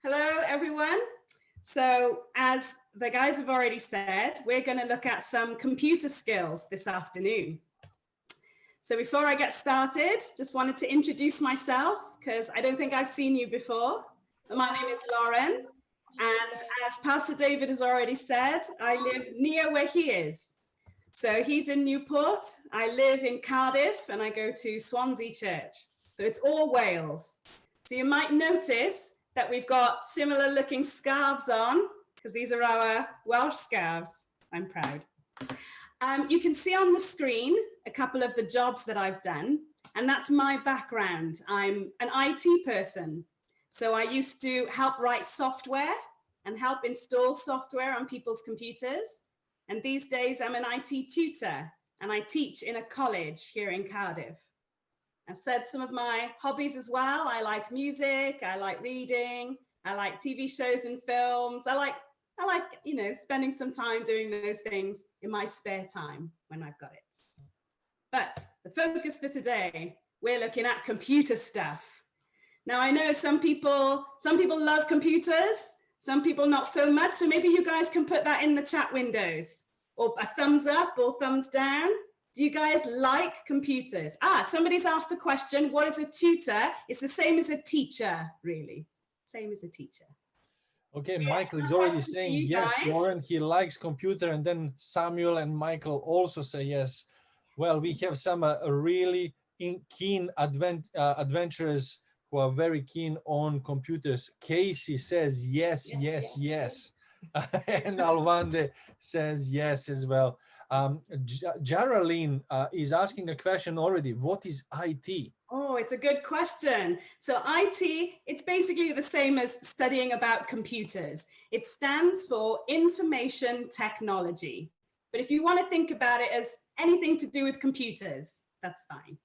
Hello, everyone. So, as the guys have already said, we're going to look at some computer skills this afternoon. So, before I get started, just wanted to introduce myself because I don't think I've seen you before. My name is Lauren, and as Pastor David has already said, I live near where he is. So, he's in Newport, I live in Cardiff, and I go to Swansea Church. So, it's all Wales. So, you might notice that we've got similar looking scarves on because these are our Welsh scarves. I'm proud. You can see on the screen a couple of the jobs that I've done, and that's my background. I'm an IT person. So I used to help write software and help install software on people's computers. And these days I'm an IT tutor and I teach in a college here in Cardiff. I've said some of my hobbies as well. I like music, I like reading, I like TV shows and films. I like, spending some time doing those things in my spare time when I've got it. But the focus for today, we're looking at computer stuff. Now I know some people love computers, some people not so much. So maybe you guys can put that in the chat windows, or a thumbs up or thumbs down. Do you guys like computers? Somebody's asked a question. What is a tutor? It's the same as a teacher, really. Same as a teacher. Okay, Michael is already saying yes, guys. Lauren, he likes computer, and then Samuel and Michael also say yes. Well, we have some really keen adventurers who are very keen on computers. Casey says yes. And Alvande says yes as well. Geraldine is asking a question already. What is IT? Oh, it's a good question. So IT, it's basically the same as studying about computers. It stands for information technology. But if you want to think about it as anything to do with computers, that's fine.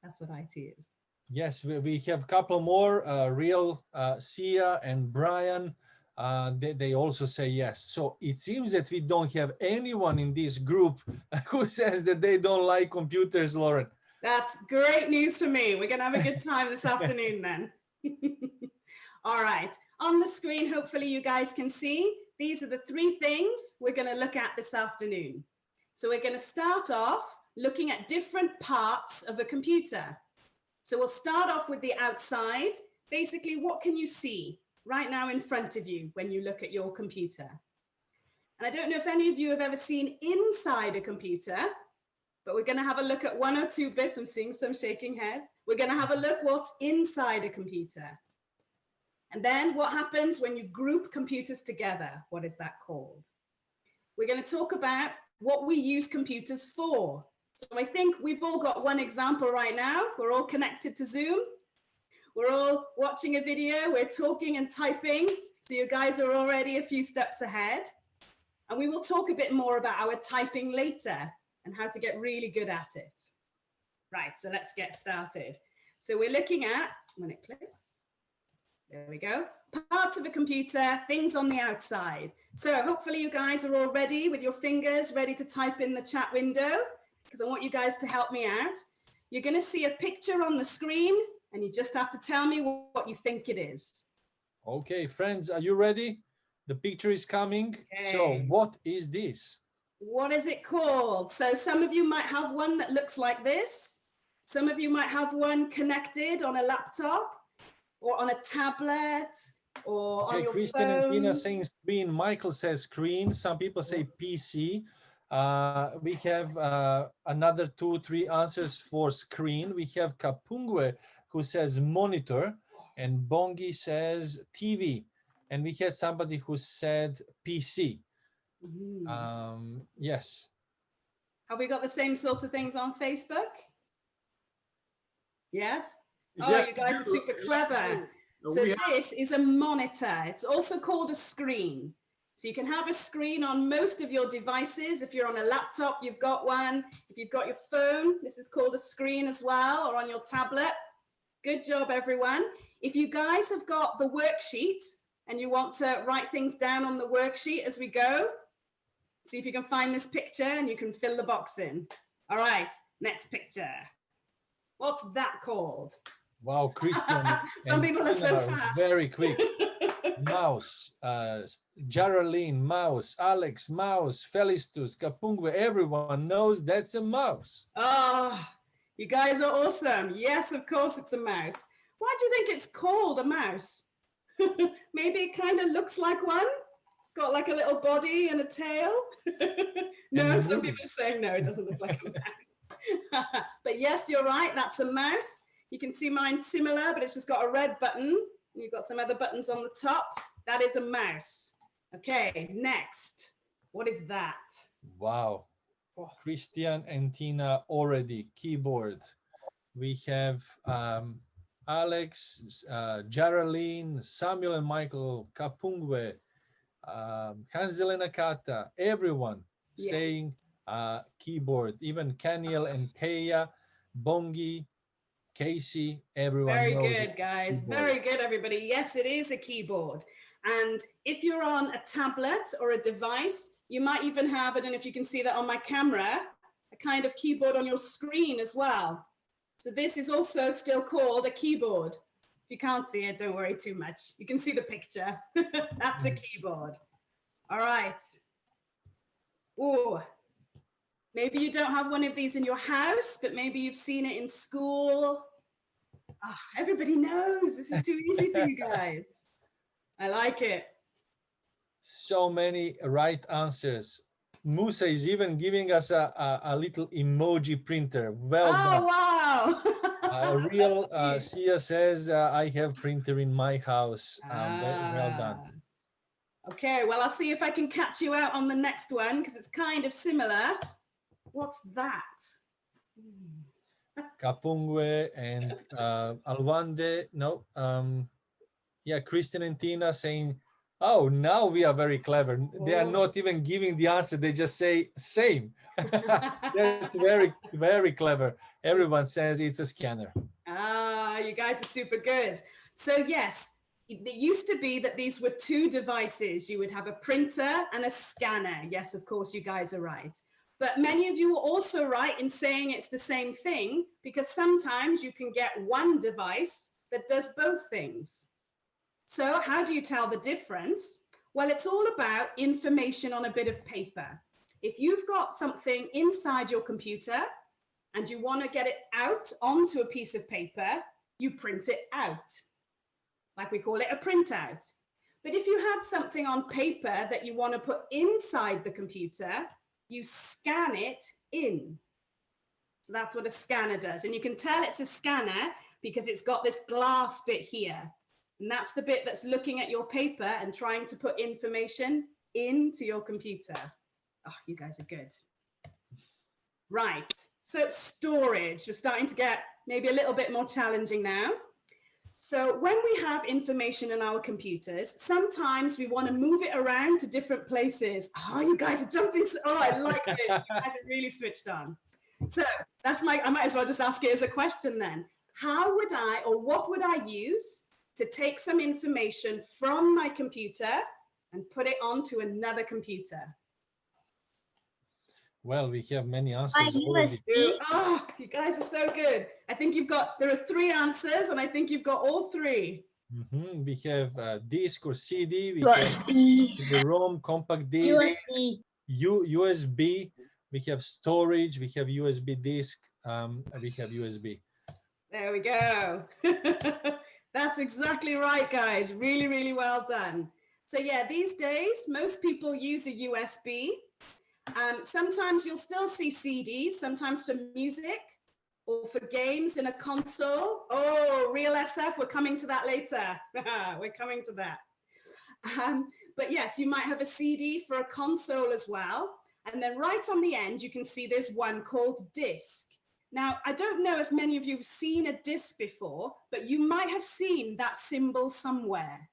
That's what IT is. Yes, we have a couple more, Real, Sia and Brian. They also say yes. So it seems that we don't have anyone in this group who says that they don't like computers, Lauren. That's great news for me. We're going to have a good time this afternoon then. All right. On the screen, hopefully you guys can see, these are the three things we're going to look at this afternoon. So we're going to start off looking at different parts of a computer. So we'll start off with the outside. Basically, what can you see right now in front of you when you look at your computer? And I don't know if any of you have ever seen inside a computer, but we're going to have a look at one or two bits. I'm seeing some shaking heads. We're going to have a look what's inside a computer. And then what happens when you group computers together? What is that called? We're going to talk about what we use computers for. So I think we've all got one example right now. We're all connected to Zoom. We're all watching a video. We're talking and typing. So you guys are already a few steps ahead. And we will talk a bit more about our typing later and how to get really good at it. Right, so let's get started. So we're looking at, when it clicks, there we go, parts of a computer, things on the outside. So hopefully you guys are all ready with your fingers, ready to type in the chat window, because I want you guys to help me out. You're going to see a picture on the screen, and you just have to tell me what you think it is. Okay, friends, are you ready? The picture is coming. Okay. So what is this? What is it called? So some of you might have one that looks like this. Some of you might have one connected on a laptop or on a tablet or on your Kristen phone. And Tina saying screen. Michael says screen. Some people say PC. We have another 2-3 answers for screen. We have Kapungwe who says monitor, and Bongi says TV. And we had somebody who said PC. Yes. Have we got the same sorts of things on Facebook? Yes? Oh, yes, you guys are super clever. So this is a monitor. It's also called a screen. So you can have a screen on most of your devices. If you're on a laptop, you've got one. If you've got your phone, this is called a screen as well, or on your tablet. Good job, everyone. If you guys have got the worksheet and you want to write things down on the worksheet as we go, see if you can find this picture and you can fill the box in. All right, next picture. What's that called? Wow, Christian. Some people are so fast. Very quick. Mouse, Geraldine, mouse, Alex, mouse, Felistus, Kapungwe, everyone knows that's a mouse. Oh, you guys are awesome. Yes, of course it's a mouse. Why do you think it's called a mouse? Maybe it kind of looks like one. It's got like a little body and a tail. No, And some people moves. say no, it doesn't look like a mouse. But yes, you're right, that's a mouse. You can see mine similar, but it's just got a red button. You've got some other buttons on the top. That is a mouse. Okay, next. What is that? Wow. Oh. Christian and Tina already. Keyboard. We have Alex, Geraldine, Samuel and Michael, Kapungwe, Hansel and Akata, everyone Yes. saying keyboard. Even Kaniel and Kaya, Bongi, Casey, everyone Very knows good, guys. keyboard. Very good, everybody. Yes, it is a keyboard. And if you're on a tablet or a device, you might even have, I don't know if you can see that on my camera, a kind of keyboard on your screen as well. So this is also still called a keyboard. If you can't see it, don't worry too much. You can see the picture. That's a keyboard. All right. Oh, maybe you don't have one of these in your house, but maybe you've seen it in school. Oh, everybody knows. This is too easy for you guys. I like it. So many right answers. Musa is even giving us a little emoji printer. Well done. Wow. A real Sia says, I have printer in my house. Well done. Okay, well, I'll see if I can catch you out on the next one because it's kind of similar. What's that? Kapungwe and Alwande. No. Yeah, Christian and Tina saying, oh, now we are very clever. They are not even giving the answer. They just say same. That's very, very clever. Everyone says it's a scanner. Ah, you guys are super good. So yes, it used to be that these were two devices. You would have a printer and a scanner. Yes, of course, you guys are right. But many of you are also right in saying it's the same thing because sometimes you can get one device that does both things. So how do you tell the difference? Well, it's all about information on a bit of paper. If you've got something inside your computer and you want to get it out onto a piece of paper, you print it out. Like we call it a printout. But if you had something on paper that you want to put inside the computer, you scan it in. So that's what a scanner does. And you can tell it's a scanner because it's got this glass bit here. And that's the bit that's looking at your paper and trying to put information into your computer. Oh, you guys are good. Right, so storage. We're starting to get maybe a little bit more challenging now. So when we have information in our computers, sometimes we want to move it around to different places. Oh, you guys are jumping. Oh, I like this. You guys are really switched on. So that's I might as well just ask it as a question then. How would I, or what would I use to take some information from my computer and put it onto another computer? Well, we have many answers already. Oh, you guys are so good. I think there are 3 answers and I think you've got all 3. We have disc or CD, we have the ROM, compact disc, USB, we have storage, we have USB disk, we have USB. There we go. That's exactly right, guys. Really, really well done. So yeah, these days, most people use a USB. Sometimes you'll still see CDs, sometimes for music or for games in a console. Oh, Real SF, we're coming to that later. We're coming to that. But yes, you might have a CD for a console as well. And then right on the end, you can see there's one called disc. Now, I don't know if many of you have seen a disc before, but you might have seen that symbol somewhere.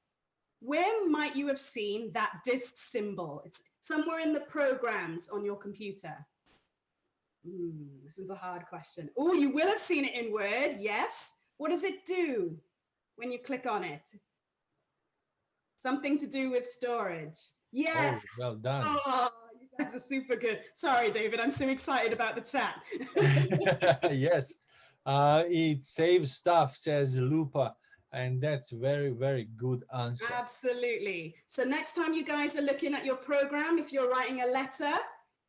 Where might you have seen that disc symbol? It's somewhere in the programs on your computer. This is a hard question. Oh, you will have seen it in Word, yes. What does it do when you click on it? Something to do with storage. Yes. Oh, well done. Oh, you guys are super good. Sorry, David, I'm so excited about the chat. Yes, it saves stuff, says Lupa. And that's very, very good answer. Absolutely. So next time you guys are looking at your program, if you're writing a letter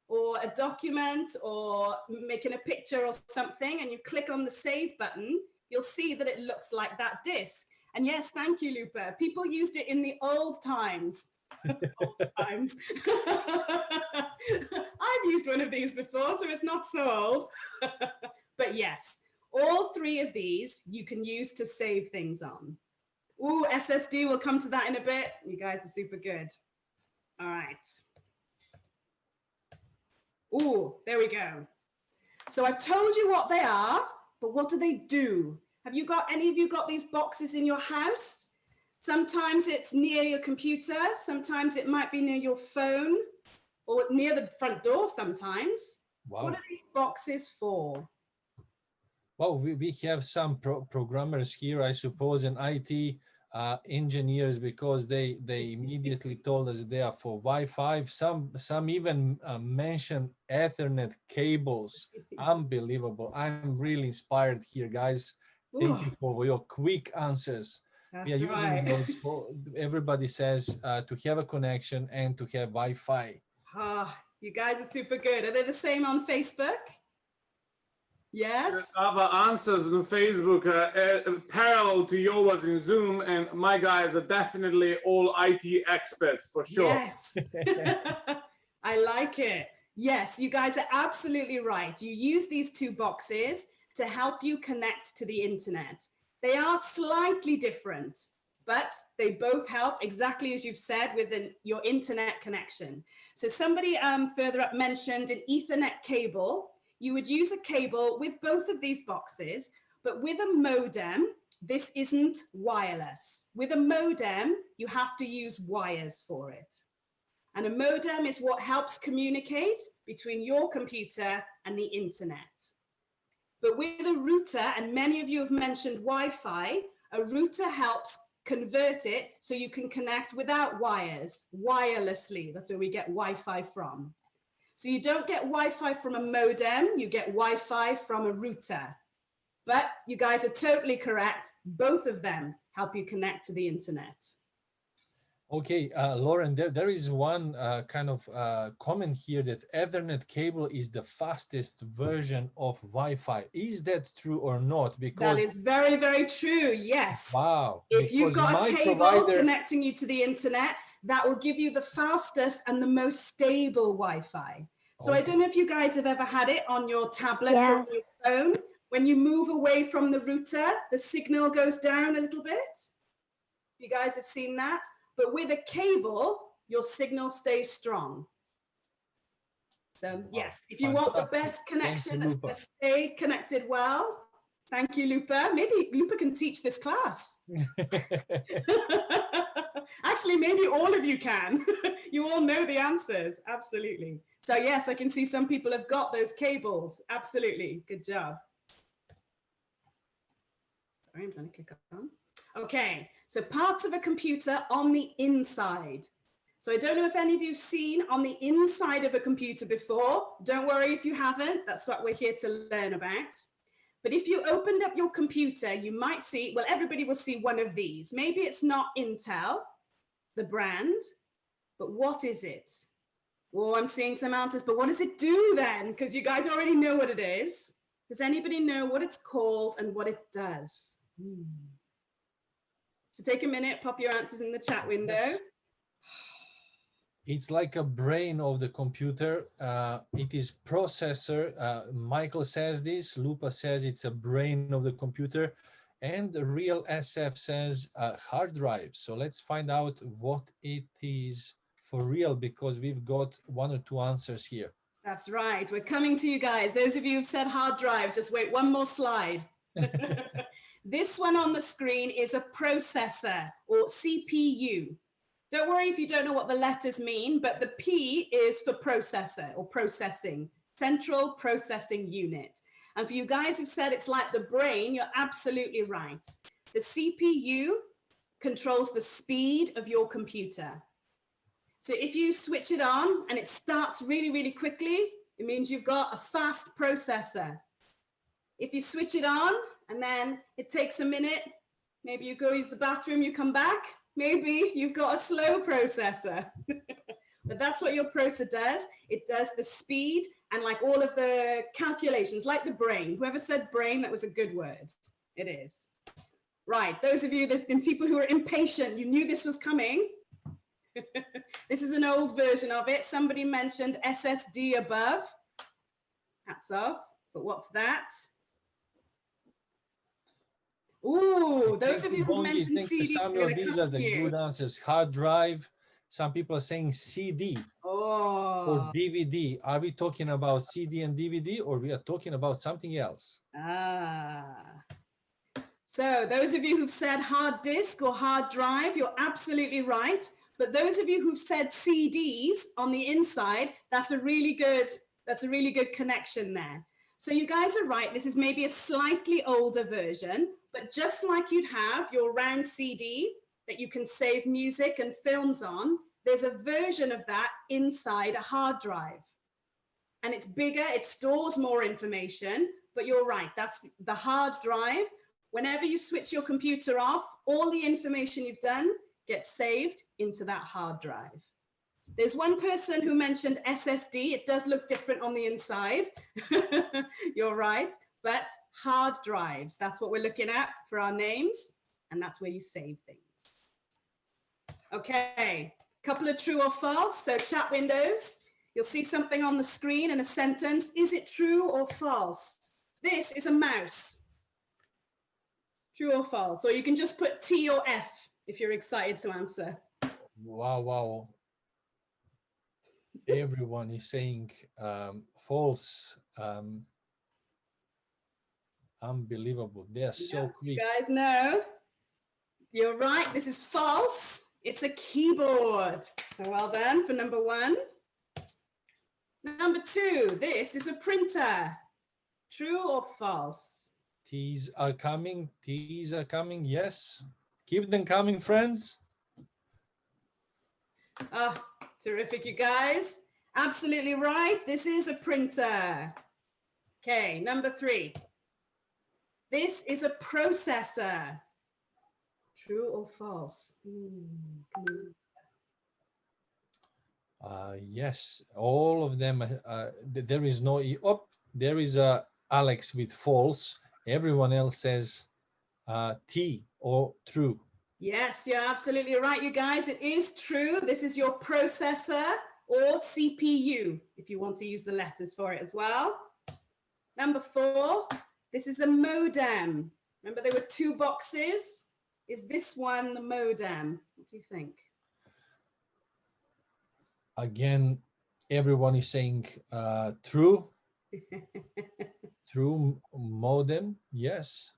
or a document or making a picture or something, and you click on the save button, you'll see that it looks like that disk. And yes, thank you, Lupa. People used it in the old times. Old times. I've used one of these before, so it's not so old. But yes, all three of these you can use to save things on. Ooh, SSD, we'll come to that in a bit. You guys are super good. All right. Ooh, there we go. So I've told you what they are, but what do they do? Have you got, any of you got these boxes in your house? Sometimes it's near your computer. Sometimes it might be near your phone or near the front door sometimes. Wow. What are these boxes for? Well, we have some programmers here, I suppose, and IT engineers, because they immediately told us they are for Wi-Fi. Some even mention Ethernet cables. Unbelievable. I'm really inspired here, guys. Thank you for your quick answers. We are That's using right. those for, everybody says, to have a connection and to have Wi-Fi. You guys are super good. Are they the same on Facebook? Yes. Our answers on Facebook parallel to yours in Zoom, and my guys are definitely all IT experts for sure. Yes. I like it. Yes, you guys are absolutely right. You use these two boxes to help you connect to the internet. They are slightly different, but they both help, exactly as you've said, with your internet connection. So somebody further up mentioned an Ethernet cable. You would use a cable with both of these boxes, but with a modem, this isn't wireless. With a modem, you have to use wires for it. And a modem is what helps communicate between your computer and the internet. But with a router, and many of you have mentioned Wi-Fi, a router helps convert it so you can connect without wires, wirelessly. That's where we get Wi-Fi from. So you don't get Wi-Fi from a modem, you get Wi-Fi from a router. But you guys are totally correct. Both of them help you connect to the internet. Okay, Lauren, there is one kind of comment here that Ethernet cable is the fastest version of Wi-Fi. Is that true or not? Because that is very, very true. Yes. Wow. If you've got a cable connecting you to the internet, that will give you the fastest and the most stable Wi-Fi. So I don't know if you guys have ever had it on your tablets or on your phone. When you move away from the router, the signal goes down a little bit. You guys have seen that? But with a cable, your signal stays strong. So yes, if you want the best connection that's going to stay connected well, thank you, Lupa. Maybe Lupa can teach this class. Actually, maybe all of you can. You all know the answers. Absolutely. So yes, I can see some people have got those cables. Absolutely. Good job. Sorry, I'm trying to click on. Okay, so parts of a computer on the inside. So I don't know if any of you have seen on the inside of a computer before. Don't worry if you haven't. That's what we're here to learn about. But if you opened up your computer, you might see, well, everybody will see one of these. Maybe it's not Intel, the brand, but what is it? Oh, I'm seeing some answers, but what does it do then? Because you guys already know what it is. Does anybody know what it's called and what it does? So take a minute, pop your answers in the chat window. Yes. It's like a brain of the computer. It is processor. Michael says this. Lupa says it's a brain of the computer. And the real SF says hard drive. So let's find out what it is for real, because we've got one or two answers here. That's right. We're coming to you guys. Those of you who've said hard drive, just wait one more slide. This one on the screen is a processor, or CPU. Don't worry if you don't know what the letters mean, but the P is for processor or processing, central processing unit. And for you guys who've said it's like the brain, you're absolutely right. The CPU controls the speed of your computer. So if you switch it on and it starts really, really quickly, it means you've got a fast processor. If you switch it on and then it takes a minute Maybe you go use the bathroom, you come back. Maybe you've got a slow processor. But that's what your processor does. It does the speed and like all of the calculations, like the brain. Whoever said brain, that was a good word. It is. Right, those of you, there's been people who are impatient. You knew this was coming. This is an old version of it. Somebody mentioned SSD above. Hats off, but what's that? Ooh, those of you who mentioned CD. Samuel, these are the good answers. Hard drive. Some people are saying CD or DVD. Are we talking about CD and DVD, or we are talking about something else? So those of you who've said hard disk or hard drive, you're absolutely right. But those of you who've said CDs on the inside, that's a really good connection there. So you guys are right. This is maybe a slightly older version, but just like you'd have your round CD that you can save music and films on, there's a version of that inside a hard drive. And it's bigger, it stores more information, but you're right, that's the hard drive. Whenever you switch your computer off, all the information you've done gets saved into that hard drive. There's one person who mentioned SSD. It does look different on the inside. You're right, but hard drives, that's what we're looking at for our names, and that's where you save things. Okay, couple of true or false. So chat windows, you'll see something on the screen and a sentence. Is it true or false? This is a mouse. True or false? Or you can just put T or F if you're excited to answer. Wow. Everyone is saying false. Unbelievable. They're so quick. You guys know. You're right. This is false. It's a keyboard. So well done for number one. Number two, this is a printer. True or false? T's are coming. Yes. Keep them coming, friends. Oh, terrific, you guys. Absolutely right. This is a printer. Okay, number three. This is a processor. True or false? Yes, all of them. There is no there is a Alex with false. Everyone else says T or true. Yes, you're absolutely right, you guys. It is true. This is your processor or CPU, if you want to use the letters for it as well. Number four, this is a modem. Remember there were two boxes? Is this one the modem? What do you think? Again, everyone is saying true. True modem, yes.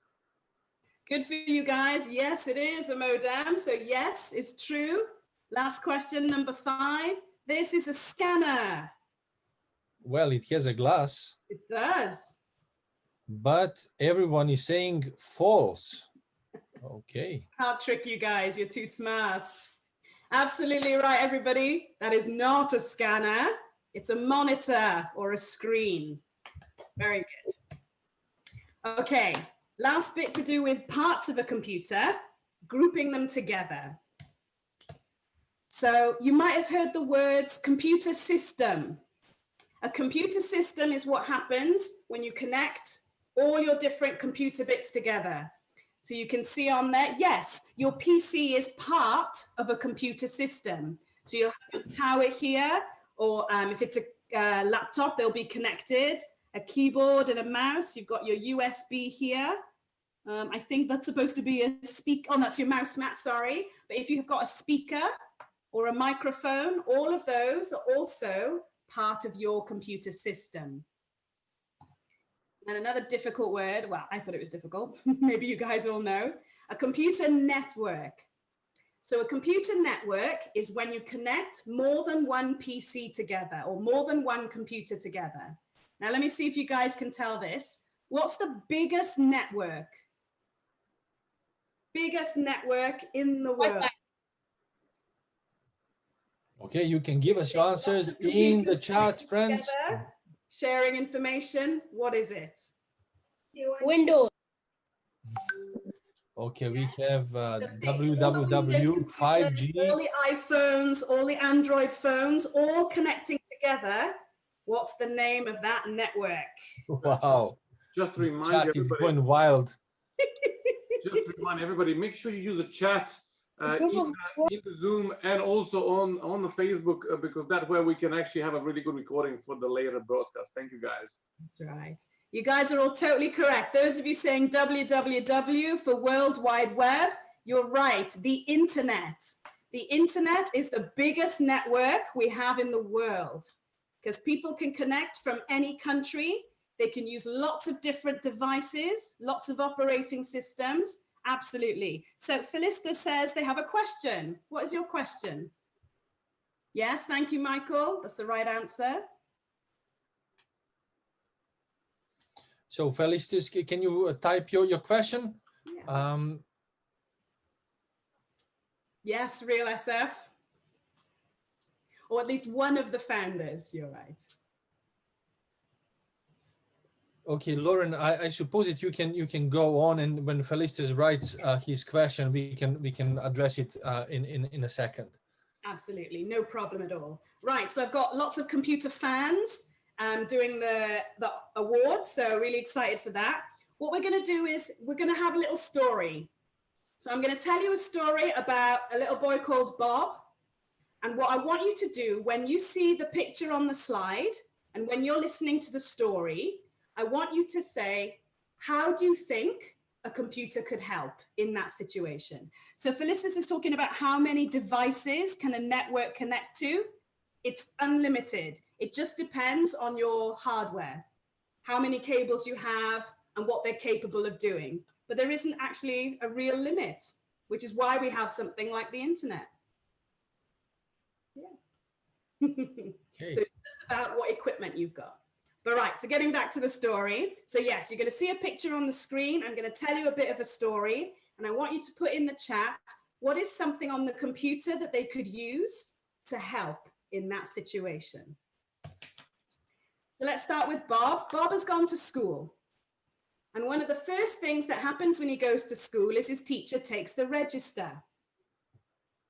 Good for you guys. Yes, it is a modem. So yes, it's true. Last question, number five. This is a scanner. Well, it has a glass. It does. But everyone is saying false. Okay. I'll trick you guys. You're too smart. Absolutely right, everybody. That is not a scanner. It's a monitor or a screen. Very good. Okay. Last bit to do with parts of a computer, grouping them together. So you might have heard the words computer system. A computer system is what happens when you connect all your different computer bits together. So you can see on there, yes, your PC is part of a computer system. So you'll have a tower here, or if it's a laptop, they'll be connected. A keyboard and a mouse. You've got your USB here. I think that's supposed to be a speaker. Oh, that's your mouse mat, sorry. But if you've got a speaker or a microphone, all of those are also part of your computer system. And another difficult word, well, I thought it was difficult. Maybe you guys all know. A computer network. So a computer network is when you connect more than one PC together or more than one computer together. Now, let me see if you guys can tell this. What's the biggest network? Biggest network in the world? Okay, you can give us your answers in the chat, friends. Together, sharing information. What is it? Windows. Okay, we have The big- all the Windows computers, 5G. all the iPhones, all the Android phones, all connecting together. What's the name of that network? Wow, Just to remind chat you, is everybody, going wild. just to remind everybody, make sure you use a chat in the Zoom and also on the Facebook, because that way we can actually have a really good recording for the later broadcast. Thank you, guys. That's right. You guys are all totally correct. Those of you saying www for World Wide Web, you're right. The internet. The internet is the biggest network we have in the world because people can connect from any country. They can use lots of different devices, lots of operating systems. Absolutely. So Felista says they have a question. What is your question? Yes, thank you, Michael. That's the right answer. So Felistus, can you type your question? Yeah. Yes, Real SF. Or at least one of the founders, you're right. Okay, Lauren, I suppose that you can go on, and when Felistus writes his question, we can address it in a second. Absolutely, no problem at all. Right, so I've got lots of computer fans doing the awards, so really excited for that. What we're going to do is we're going to have a little story. So I'm going to tell you a story about a little boy called Bob. And what I want you to do when you see the picture on the slide and when you're listening to the story, I want you to say, how do you think a computer could help in that situation? So Felicitas is talking about how many devices can a network connect to. It's unlimited. It just depends on your hardware, how many cables you have and what they're capable of doing. But there isn't actually a real limit, which is why we have something like the internet. Yeah. Okay. So it's just about what equipment you've got. But right, so getting back to the story. So yes, you're going to see a picture on the screen. I'm going to tell you a bit of a story, and I want you to put in the chat, what is something on the computer that they could use to help in that situation? So let's start with Bob. Bob has gone to school. And one of the first things that happens when he goes to school is his teacher takes the register.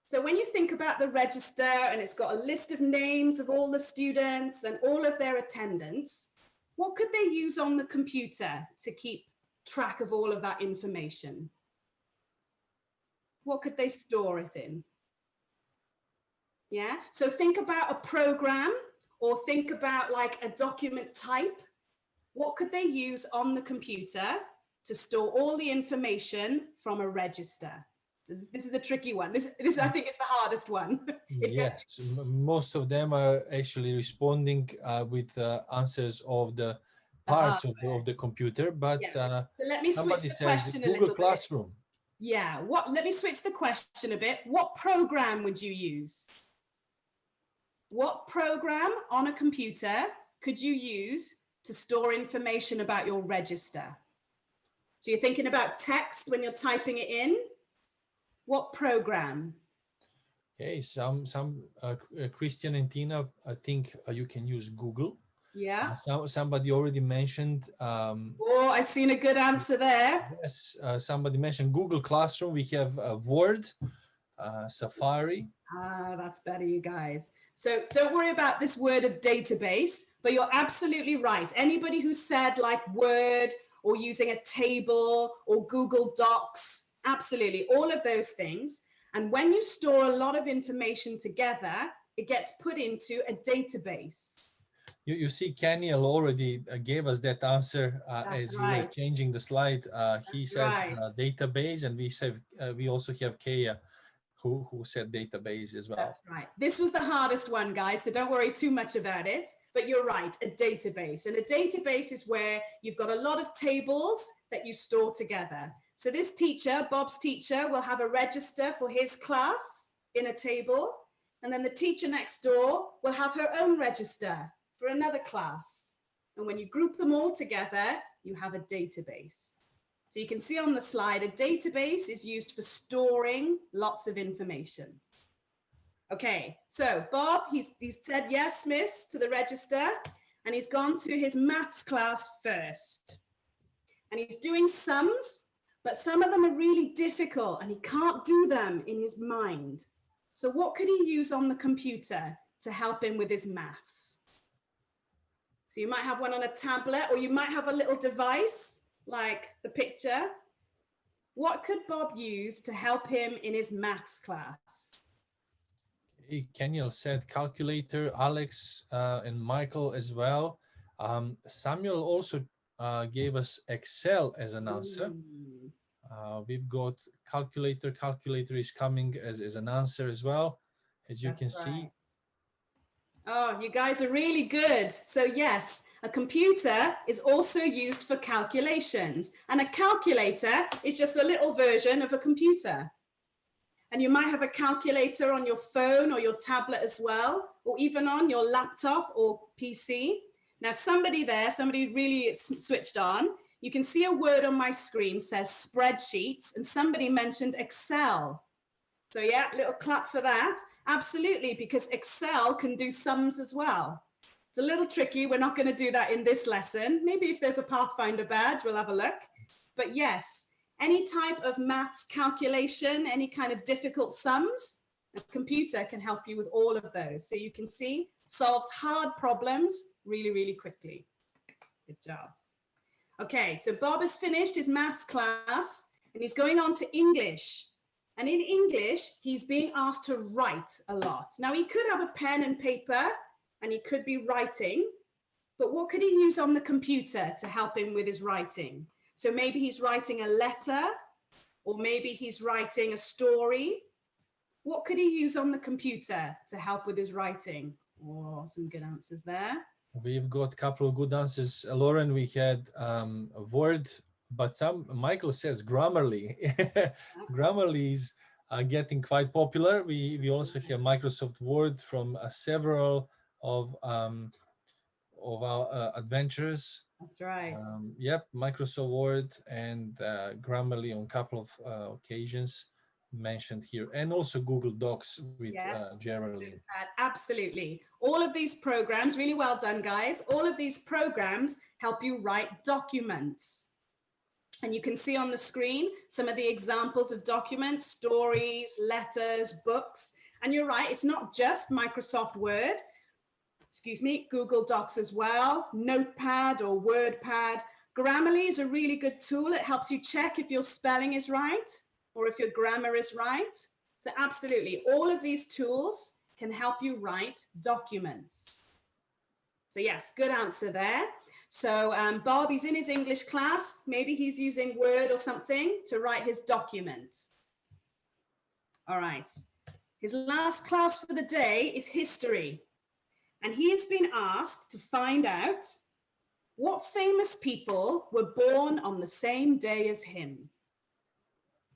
So when you think about the register and it's got a list of names of all the students and all of their attendance, what could they use on the computer to keep track of all of that information? What could they store it in? Yeah, so think about a program or think about like a document type. What could they use on the computer to store all the information from a register? So this is a tricky one. This I think is the hardest one. Yes, most of them are actually responding with answers of the parts of the computer, but yeah. So let me somebody switch the says question Google a little Classroom. Bit. Yeah, let me switch the question a bit. What program would you use? What program on a computer could you use to store information about your register? So you're thinking about text when you're typing it in. What program? Okay, Christian and Tina, I think you can use Google. Yeah. Somebody already mentioned. Oh, I've seen a good answer there. Yes, somebody mentioned Google Classroom. We have Word, Safari. Ah, that's better, you guys. So don't worry about this word of database, but you're absolutely right. Anybody who said like Word or using a table or Google Docs, absolutely, all of those things. And when you store a lot of information together, it gets put into a database. You see, Kaniel already gave us that answer as we were changing the slide. He said database, and we also have Kaya who said database as well. That's right. This was the hardest one, guys, so don't worry too much about it. But you're right, a database. And a database is where you've got a lot of tables that you store together. So this teacher, Bob's teacher, will have a register for his class in a table. And then the teacher next door will have her own register for another class. And when you group them all together, you have a database. So you can see on the slide, a database is used for storing lots of information. Okay, so Bob, he's said yes, miss, to the register, and he's gone to his maths class first. And he's doing sums, but some of them are really difficult and he can't do them in his mind. So what could he use on the computer to help him with his maths? So you might have one on a tablet, or you might have a little device like the picture. What could Bob use to help him in his maths class? Kenyal said calculator, Alex and Michael as well. Samuel also gave us Excel as an answer. We've got calculator. Calculator is coming as an answer as well, as you can see. Oh, you guys are really good. So yes, a computer is also used for calculations, and a calculator is just a little version of a computer. And you might have a calculator on your phone or your tablet as well, or even on your laptop or PC. Now, somebody really switched on. You can see a word on my screen says spreadsheets, and somebody mentioned Excel. So yeah, little clap for that. Absolutely, because Excel can do sums as well. It's a little tricky. We're not going to do that in this lesson. Maybe if there's a Pathfinder badge, we'll have a look. But yes, any type of maths calculation, any kind of difficult sums, a computer can help you with all of those. So you can see, solves hard problems really, really quickly. Good jobs. Okay, so Bob has finished his maths class and he's going on to English. And in English, he's being asked to write a lot. Now, he could have a pen and paper and he could be writing, but what could he use on the computer to help him with his writing? So maybe he's writing a letter, or maybe he's writing a story. What could he use on the computer to help with his writing? Oh, some good answers there. We've got a couple of good answers. Lauren, we had a Word, but Michael says Grammarly. Grammarly is getting quite popular. We also have Microsoft Word from several of our adventures. That's right. Yep, Microsoft Word and Grammarly on a couple of occasions mentioned here, and also Google Docs with Geraldine. Absolutely. All of these programs, really well done, guys. All of these programs help you write documents. And you can see on the screen some of the examples of documents, stories, letters, books. And you're right, it's not just Microsoft Word. Google Docs as well, Notepad or WordPad. Grammarly is a really good tool. It helps you check if your spelling is right or if your grammar is right. So absolutely, all of these tools can help you write documents. So yes, good answer there. So Bob, he's in his English class. Maybe he's using Word or something to write his document. All right. His last class for the day is history. And he has been asked to find out what famous people were born on the same day as him.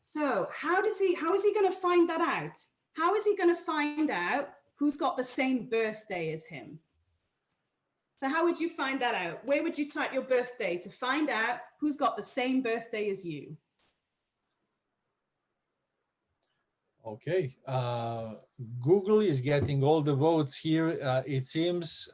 So how is he going to find that out? How is he going to find out who's got the same birthday as him? So how would you find that out? Where would you type your birthday to find out who's got the same birthday as you? Okay, Google is getting all the votes here, it seems.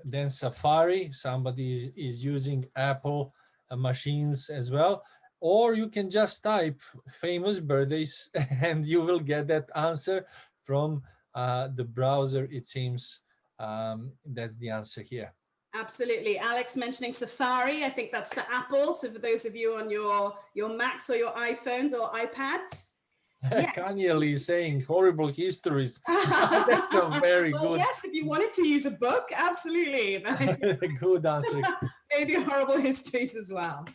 Then Safari, somebody is using Apple machines as well. Or you can just type famous birthdays and you will get that answer from the browser, it seems. That's the answer here. Absolutely. Alex mentioning Safari, I think that's for Apple. So for those of you on your Macs or your iPhones or iPads. Yes. Kanye is saying horrible histories. That's a very good. Yes, if you wanted to use a book, absolutely. Good answer. Maybe horrible histories as well.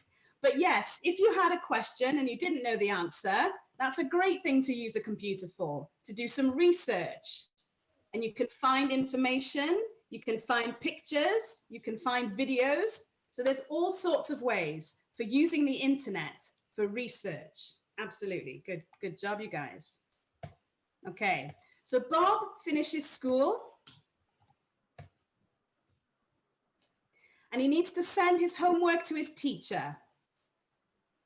But yes, if you had a question and you didn't know the answer, that's a great thing to use a computer for, to do some research. And you can find information, you can find pictures, you can find videos. So there's all sorts of ways for using the internet for research. Absolutely. Good job, you guys. Okay, so Bob finishes school and he needs to send his homework to his teacher.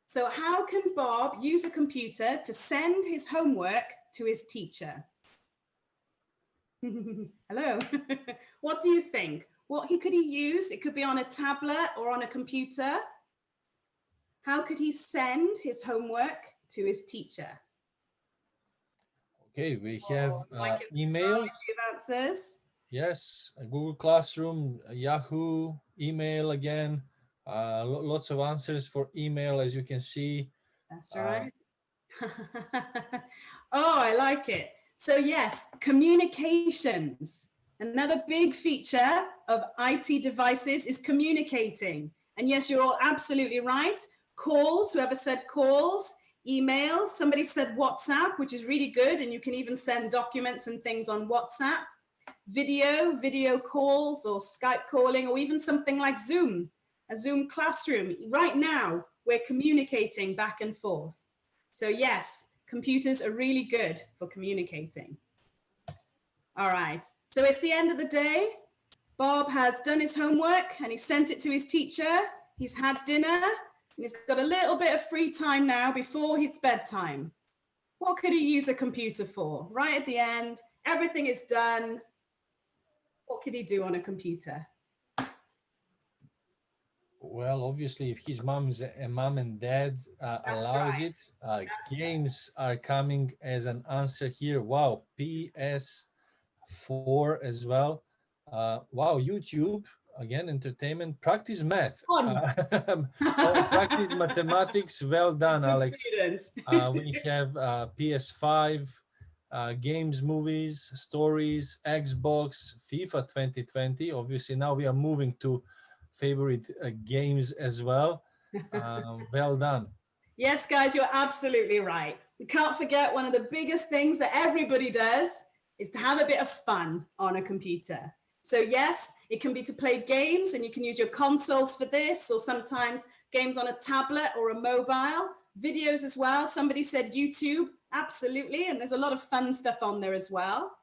So how can Bob use a computer to send his homework to his teacher? Hello. What do you think? What could he use? It could be on a tablet or on a computer. how could he send his homework to his teacher? Okay, we have Mike and emails. answers. Yes, Google Classroom, Yahoo, email again. Lots of answers for email, as you can see. That's right. Oh, I like it. So yes, communications. Another big feature of IT devices is communicating. And yes, you're all absolutely right. Calls, whoever said calls, emails, somebody said WhatsApp, which is really good. And you can even send documents and things on WhatsApp. Video calls or Skype calling, or even something like Zoom, a Zoom classroom. Right now, we're communicating back and forth. So yes, computers are really good for communicating. All right, so it's the end of the day. Bob has done his homework and he sent it to his teacher. He's had dinner and he's got a little bit of free time now before his bedtime. What could he use a computer for? Right at the end, everything is done. What could he do on a computer? Well, obviously, if his mom and dad allows right. it, games are coming as an answer here. Wow, PS4 as well. Wow, YouTube, again, entertainment, practice math, practice mathematics. Well done, Alex. We have PS5, games, movies, stories, Xbox, FIFA 2020. Obviously, now we are moving to favorite games as well. Well done. Yes, guys, you're absolutely right. We can't forget one of the biggest things that everybody does is to have a bit of fun on a computer. So yes, it can be to play games, and you can use your consoles for this, or sometimes games on a tablet or a mobile. Videos as well. Somebody said YouTube, absolutely, and there's a lot of fun stuff on there as well.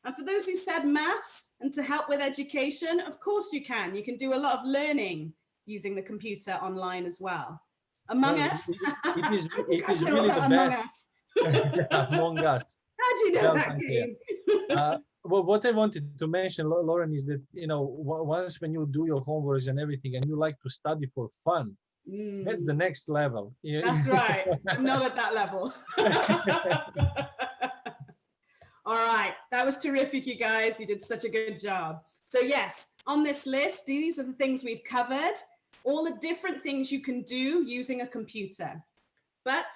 And for those who said maths and to help with education, of course you can. You can do a lot of learning using the computer online as well. Among Us. It is really the best. Among Us. How do you know that game? Well, what I wanted to mention, Lauren, is that, you know, once when you do your homework and everything and you like to study for fun, that's the next level. That's right. I'm not at that level. All right. That was terrific, you guys. You did such a good job. So yes, on this list, these are the things we've covered, all the different things you can do using a computer. But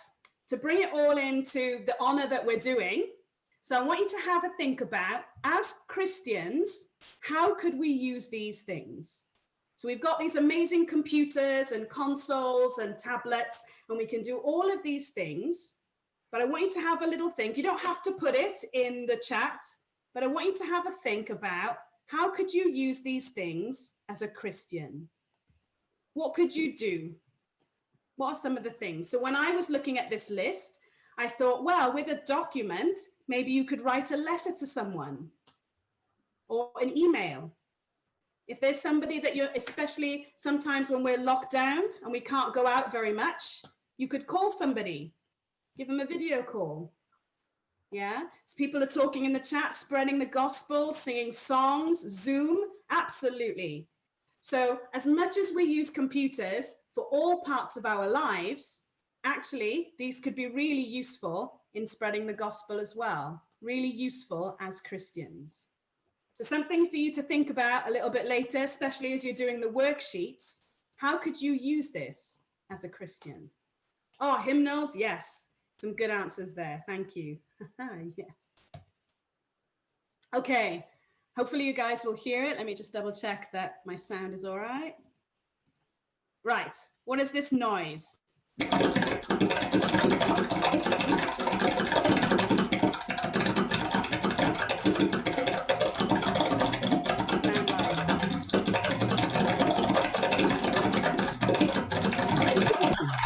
to bring it all into the honor that we're doing, so I want you to have a think about, as Christians, how could we use these things? So we've got these amazing computers and consoles and tablets, and we can do all of these things. But I want you to have a little think. You don't have to put it in the chat, but I want you to have a think about, how could you use these things as a Christian? What could you do? What are some of the things? So when I was looking at this list, I thought, well, with a document, maybe you could write a letter to someone or an email. If there's somebody that you're, especially sometimes when we're locked down and we can't go out very much, you could call somebody, give them a video call. Yeah, so people are talking in the chat, spreading the gospel, singing songs, Zoom, absolutely. So as much as we use computers for all parts of our lives, actually, these could be really useful in spreading the gospel as well, really useful as Christians. So something for you to think about a little bit later, especially as you're doing the worksheets. How could you use this as a Christian? Oh, hymnals, yes. Some good answers there. Thank you. Yes. Okay. Hopefully you guys will hear it. Let me just double check that my sound is all right. Right. What is this noise?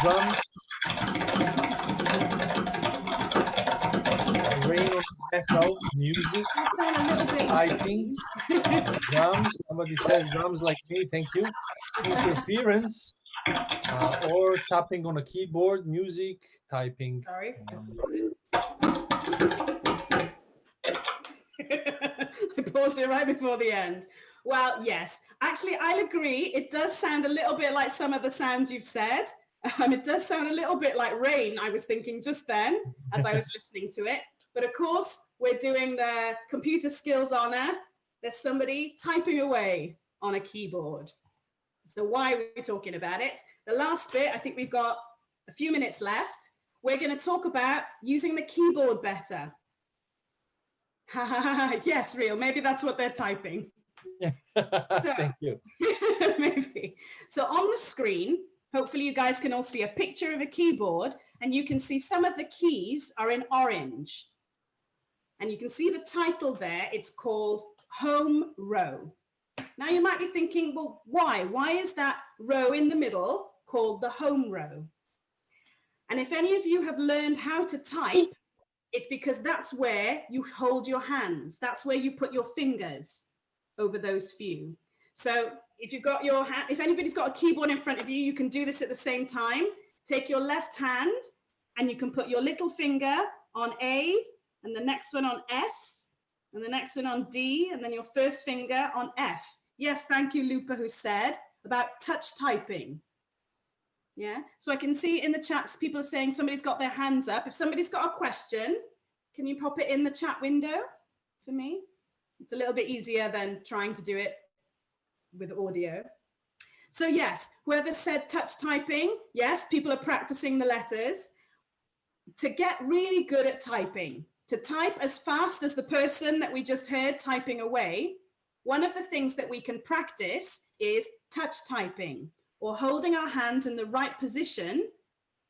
Drums. Rain, echo, music, typing, drums. Somebody says drums like me, thank you. Interference, or tapping on a keyboard, music, typing. Sorry. I paused it right before the end. Well, yes, actually, I'll agree. It does sound a little bit like some of the sounds you've said. It does sound a little bit like rain, I was thinking just then as I was listening to it. But of course, we're doing the computer skills honor. There's somebody typing away on a keyboard. So why are we talking about it? The last bit, I think we've got a few minutes left. We're going to talk about using the keyboard better. Yes, real. Maybe that's what they're typing. Yeah. So, thank you. maybe. So on the screen, hopefully you guys can all see a picture of a keyboard, and you can see some of the keys are in orange. And you can see the title there. It's called Home Row. Now you might be thinking, well, why? Why is that row in the middle called the home row? And if any of you have learned how to type, it's because that's where you hold your hands. That's where you put your fingers over those few. So if you've got your hand, if anybody's got a keyboard in front of you, you can do this at the same time. Take your left hand and you can put your little finger on A, and the next one on S, and the next one on D, and then your first finger on F. Yes, thank you, Lupa, who said about touch typing. Yeah, so I can see in the chats, people are saying somebody's got their hands up. If somebody's got a question, can you pop it in the chat window for me? It's a little bit easier than trying to do it with audio. So yes, whoever said touch typing, yes, people are practicing the letters. To get really good at typing, to type as fast as the person that we just heard typing away, one of the things that we can practice is touch typing, or holding our hands in the right position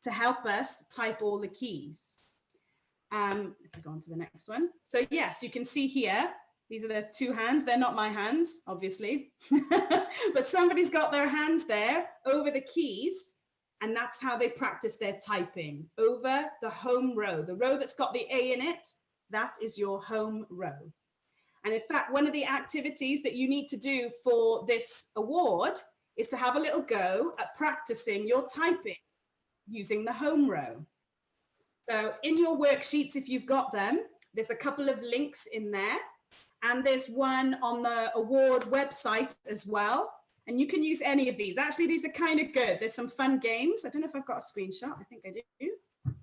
to help us type all the keys. If I go on to the next one. So yes, you can see here, these are the two hands. They're not my hands, obviously, but somebody's got their hands there over the keys, and that's how they practice their typing, over the home row. The row that's got the A in it, that is your home row. And in fact, one of the activities that you need to do for this award is to have a little go at practicing your typing using the home row. So in your worksheets, if you've got them, there's a couple of links in there, and there's one on the award website as well. And you can use any of these. Actually, these are kind of good. There's some fun games. I don't know if I've got a screenshot. I think I do. Oh,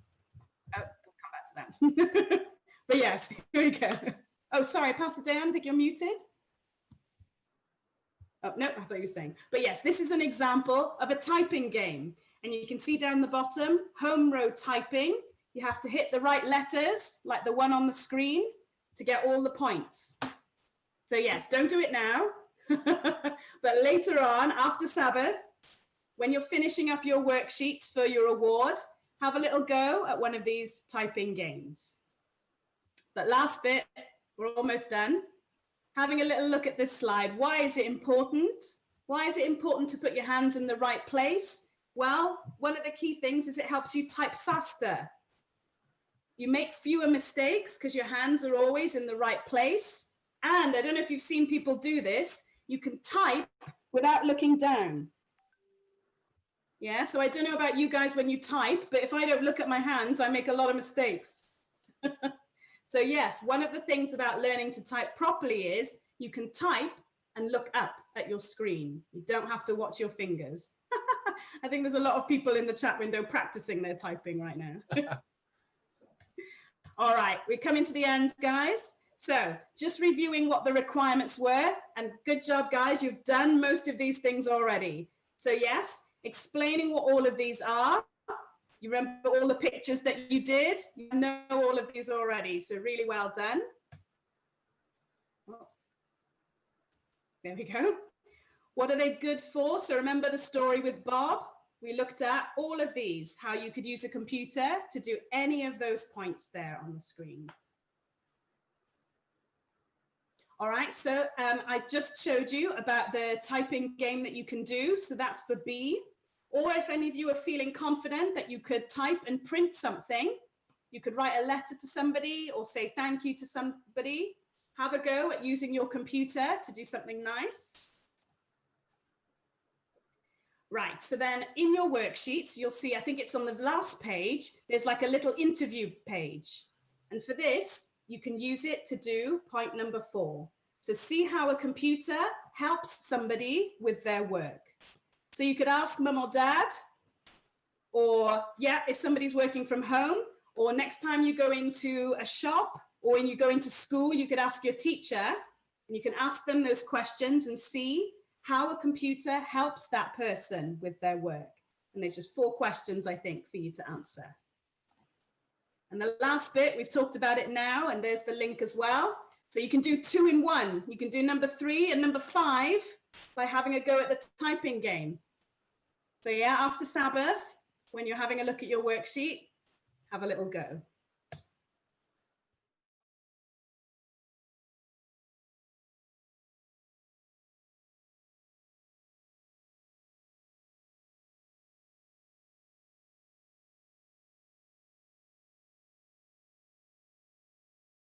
we'll come back to that. But yes, here we go. Oh, sorry, Pastor Dan, I think you're muted. Oh, no, I thought you were saying. But yes, this is an example of a typing game. And you can see down the bottom, home row typing. You have to hit the right letters, like the one on the screen, to get all the points. So yes, don't do it now. But later on, after Sabbath, when you're finishing up your worksheets for your award, have a little go at one of these typing games. But last bit, we're almost done. Having a little look at this slide. Why is it important? Why is it important to put your hands in the right place? Well, one of the key things is it helps you type faster. You make fewer mistakes because your hands are always in the right place. And I don't know if you've seen people do this, you can type without looking down. Yeah, so I don't know about you guys when you type, but if I don't look at my hands, I make a lot of mistakes. So yes, one of the things about learning to type properly is you can type and look up at your screen. You don't have to watch your fingers. I think there's a lot of people in the chat window practicing their typing right now. All right, we're coming to the end, guys. So just reviewing what the requirements were, and good job, guys. You've done most of these things already. So yes, explaining what all of these are. You remember all the pictures that you did? You know all of these already, so really well done. Oh, there we go. What are they good for? So remember the story with Bob? We looked at all of these, how you could use a computer to do any of those points there on the screen. All right, so I just showed you about the typing game that you can do. So that's for B. Or if any of you are feeling confident that you could type and print something, you could write a letter to somebody or say thank you to somebody. Have a go at using your computer to do something nice. Right, so then in your worksheets, you'll see, I think it's on the last page, there's like a little interview page. And for this, you can use it to do point number 4. So see how a computer helps somebody with their work. So you could ask mum or dad, or yeah, if somebody's working from home, or next time you go into a shop or when you go into school, you could ask your teacher and you can ask them those questions and see how a computer helps that person with their work. And there's just 4 questions, I think, for you to answer. And the last bit, we've talked about it now, and there's the link as well. So you can do 2 in 1. You can do number 3 and number 5 by having a go at the typing game. So yeah, after Sabbath, when you're having a look at your worksheet, have a little go.